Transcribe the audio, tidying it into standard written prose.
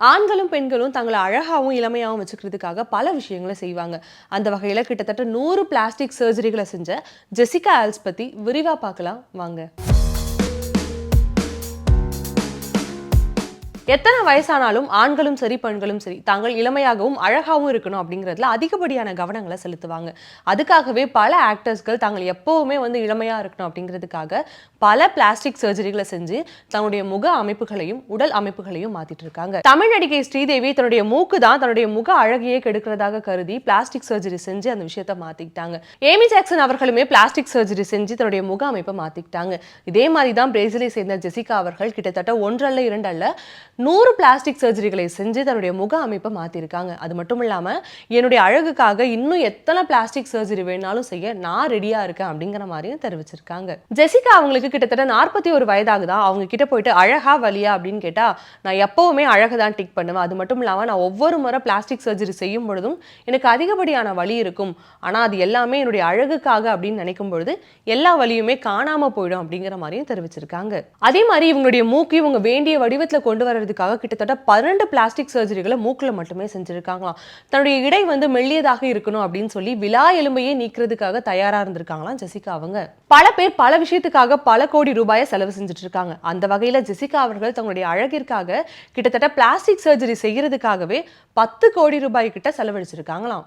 ஆண்களும் பெண்களும் தங்களை அழகாவும் இளமையாவும் வச்சுக்கிறதுக்காக பல விஷயங்களை செய்வாங்க. அந்த வகையில கிட்டத்தட்ட 100 பிளாஸ்டிக் சர்ஜரிகளை செஞ்ச ஜெசிகா ஆல்ஸ் பத்தி விரிவா பார்க்கலாம் வாங்க. எத்தனை வயசானாலும் ஆண்களும் சரி பெண்களும் சரி தாங்கள் இளமையாகவும் அழகாகவும் இருக்கணும் அப்படிங்கிறதுல அதிகப்படியான கவனங்களை செலுத்துவாங்க. அதுக்காகவே பல ஆக்டர்ஸ்கள் தாங்கள் எப்பவுமே இளமையா இருக்கணும் அப்படிங்கிறதுக்காக பல பிளாஸ்டிக் சர்ஜரிகளை செஞ்சு தன்னுடைய முக அமைப்புகளையும் உடல் அமைப்புகளையும் மாத்திட்டு இருக்காங்க. தமிழ் நடிகை ஸ்ரீதேவி தன்னுடைய மூக்கு தான் தன்னுடைய முக அழகையே கெடுக்கிறதாக கருதி பிளாஸ்டிக் சர்ஜரி செஞ்சு அந்த விஷயத்தை மாத்திக்கிட்டாங்க. ஏமி ஜாக்சன் அவர்களுமே பிளாஸ்டிக் சர்ஜரி செஞ்சு தன்னுடைய முக அமைப்பை மாத்திக்கிட்டாங்க. இதே மாதிரி தான் பிரேசிலை சேர்ந்த ஜெசிகா அவர்கள் கிட்டத்தட்ட 1 அல்ல 2 அல்ல 100 பிளாஸ்டிக் சர்ஜரிகளை செஞ்சு தன்னுடைய முக அமைப்பை மாத்திருக்காங்க. அது மட்டும் இல்லாம என்னுடைய அழகுக்காக இன்னும் எத்தனை பிளாஸ்டிக் சர்ஜரி வேணாலும் செய்ய நான் ரெடியா இருக்கேன் அப்படிங்கிற மாதிரியும் தெரிவிச்சிருக்காங்க. ஜெசிகா அவங்களுக்கு கிட்டத்தட்ட 41 வயதாகுதா. அவங்க கிட்ட போயிட்டு அழகா வலியா அப்படின்னு கேட்டா, நான் எப்பவுமே அழகுதான் டிக் பண்ணுவேன். அது மட்டும் இல்லாம நான் ஒவ்வொரு முறை பிளாஸ்டிக் சர்ஜரி செய்யும் பொழுதும் எனக்கு அதிகப்படியான வலி இருக்கும். ஆனா அது எல்லாமே என்னுடைய அழகுக்காக அப்படின்னு நினைக்கும் பொழுது எல்லா வலியுமே காணாம போயிடும் அப்படிங்கிற மாதிரியும் தெரிவிச்சிருக்காங்க. அதே மாதிரி இவங்களுடைய மூக்கு இவங்க வேண்டிய வடிவத்துல கொண்டு வர்றதுக்காக கிட்டத்தட்ட 12 பிளாஸ்டிக் சர்ஜரிகளை மூக்குல மட்டுமே செஞ்சிருக்காங்களாம். தன்னுடைய இடை மெல்லியதாக இருக்கணும் அப்படின்னு சொல்லி விலா எலும்பையே நீக்கிறதுக்காக தயாரா இருந்திருக்காங்களாம் ஜெசிகா அவங்க. பல பேர் பல விஷயத்துக்காக பல கோடி ரூபாயை செலவு செஞ்சுட்டு இருக்காங்க. அந்த வகையில ஜெசிகா அவர்கள் தங்களுடைய அழகிற்காக கிட்டத்தட்ட பிளாஸ்டிக் சர்ஜரி செய்யறதுக்காகவே 10 கோடி ரூபாய் கிட்ட செலவழிச்சிருக்காங்களாம்.